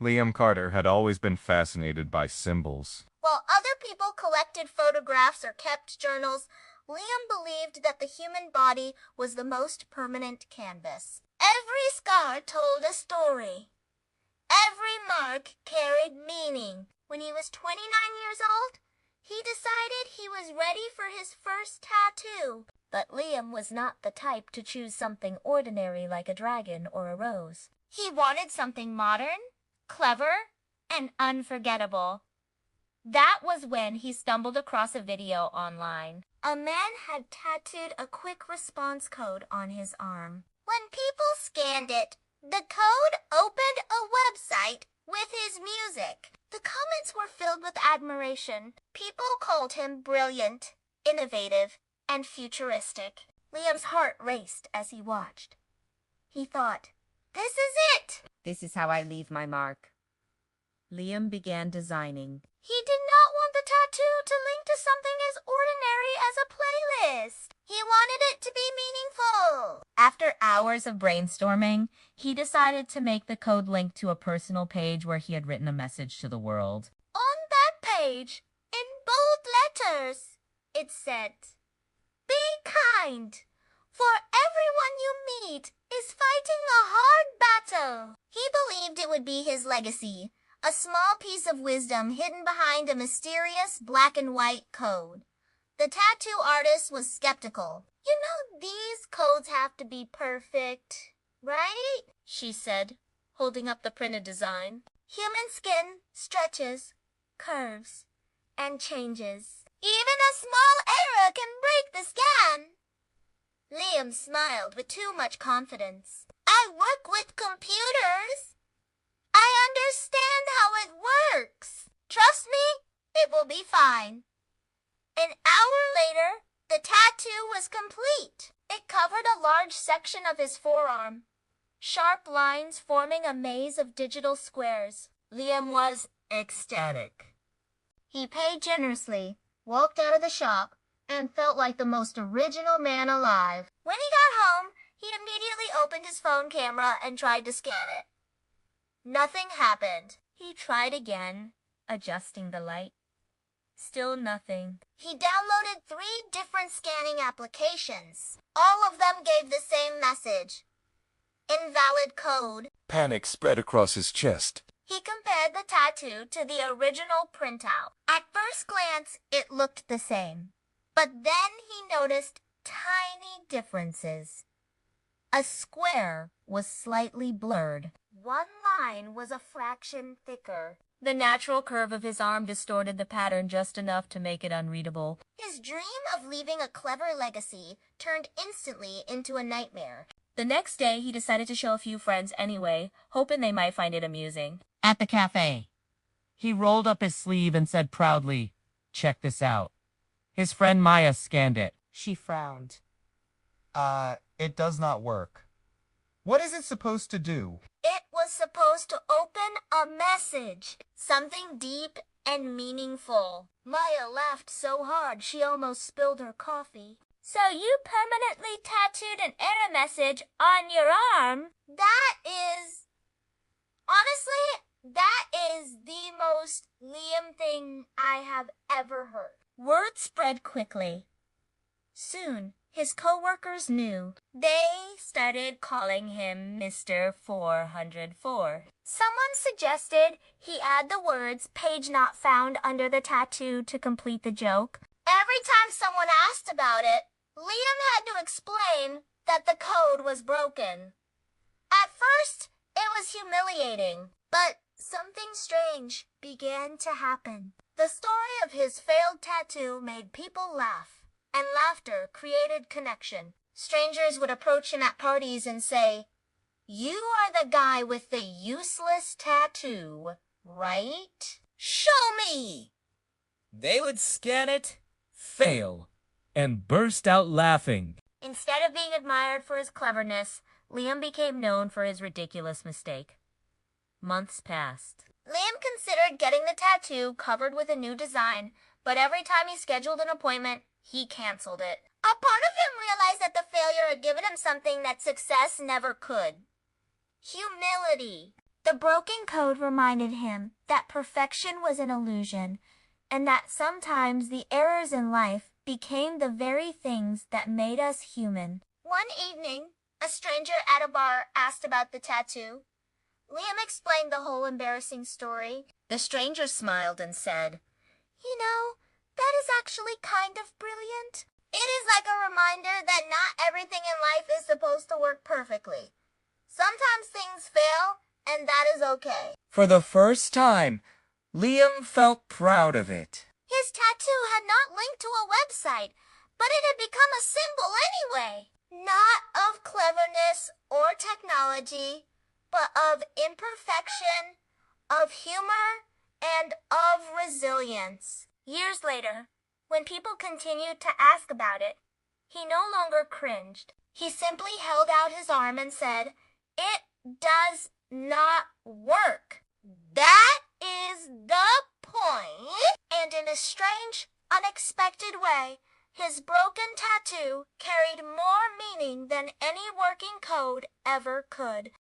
Liam Carter had always been fascinated by symbols. While other people collected photographs or kept journals, Liam believed that the human body was the most permanent canvas. Every scar told a story. Every mark carried meaning. When he was 29 years old, he decided he was ready for his first tattoo. But Liam was not the type to choose something ordinary like a dragon or a rose. He wanted something modern, clever, and unforgettable. That was when he stumbled across a video online. A man had tattooed a quick response code on his arm. When people scanned it, the code opened a website with his music. The comments were filled with admiration. People called him brilliant, innovative, and futuristic. Liam's heart raced as he watched. He thought, "This is it! This is how I leave my mark." Liam began designing. He did not want the tattoo to link to something as ordinary as a playlist. He wanted it to be meaningful. After hours of brainstorming, he decided to make the code link to a personal page where he had written a message to the world. On that page, in bold letters, it said, "Be kind, for everyone you meet is fighting a hard battle." He believed it would be his legacy, a small piece of wisdom hidden behind a mysterious black and white code. The tattoo artist was skeptical. "You know, these codes have to be perfect, right?" she said, holding up the printed design. "Human skin stretches, curves, and changes. Even a small error can break the scan." Liam smiled with too much confidence. "I work with computers. I understand how it works. Trust me, it will be fine." An hour later, the tattoo was complete. It covered a large section of his forearm, sharp lines forming a maze of digital squares. Liam was ecstatic. He paid generously, walked out of the shop, and felt like the most original man alive. When he got home, he immediately opened his phone camera and tried to scan it. Nothing happened. He tried again, adjusting the light. Still nothing. He downloaded 3 different scanning applications. All of them gave the same message. Invalid code. Panic spread across his chest. He compared the tattoo to the original printout. At first glance, it looked the same. But then he noticed tiny differences. A square was slightly blurred. One line was a fraction thicker. The natural curve of his arm distorted the pattern just enough to make it unreadable. His dream of leaving a clever legacy turned instantly into a nightmare. The next day, he decided to show a few friends anyway, hoping they might find it amusing. At the cafe, he rolled up his sleeve and said proudly, "Check this out." His friend Maya scanned it. She frowned. It does not work. What is it supposed to do? It was supposed to open a message, something deep and meaningful. Maya laughed so hard she almost spilled her coffee. "So you permanently tattooed an error message on your arm? That is the most Liam thing I have ever heard." Word spread quickly. Soon, his co-workers knew. They started calling him Mr. 404. Someone suggested he add the words "page not found" under the tattoo to complete the joke. Every time someone asked about it, Liam had to explain that the code was broken. At first, it was humiliating, but something strange began to happen. The story of his failed tattoo made people laugh, and laughter created connection. Strangers would approach him at parties and say, "You are the guy with the useless tattoo, right? Show me!" They would scan it, fail, and burst out laughing. Instead of being admired for his cleverness, Liam became known for his ridiculous mistake. Months passed. Liam considered getting the tattoo covered with a new design, but every time he scheduled an appointment, he canceled it. A part of him realized that the failure had given him something that success never could. Humility. The broken code reminded him that perfection was an illusion, and that sometimes the errors in life became the very things that made us human. One evening, a stranger at a bar asked about the tattoo. Liam explained the whole embarrassing story. The stranger smiled and said, You know, that is actually kind of brilliant. It is like a reminder that not everything in life is supposed to work perfectly. Sometimes things fail, and that is okay. For the first time, Liam felt proud of it. His tattoo had not linked to a website, but it had become a symbol anyway. Not of cleverness or technology, but of imperfection, of humor, and of resilience. Years later, when people continued to ask about it, he no longer cringed. He simply held out his arm and said, It does not work. That is the point. And in a strange, unexpected way, his broken tattoo carried more meaning than any working code ever could.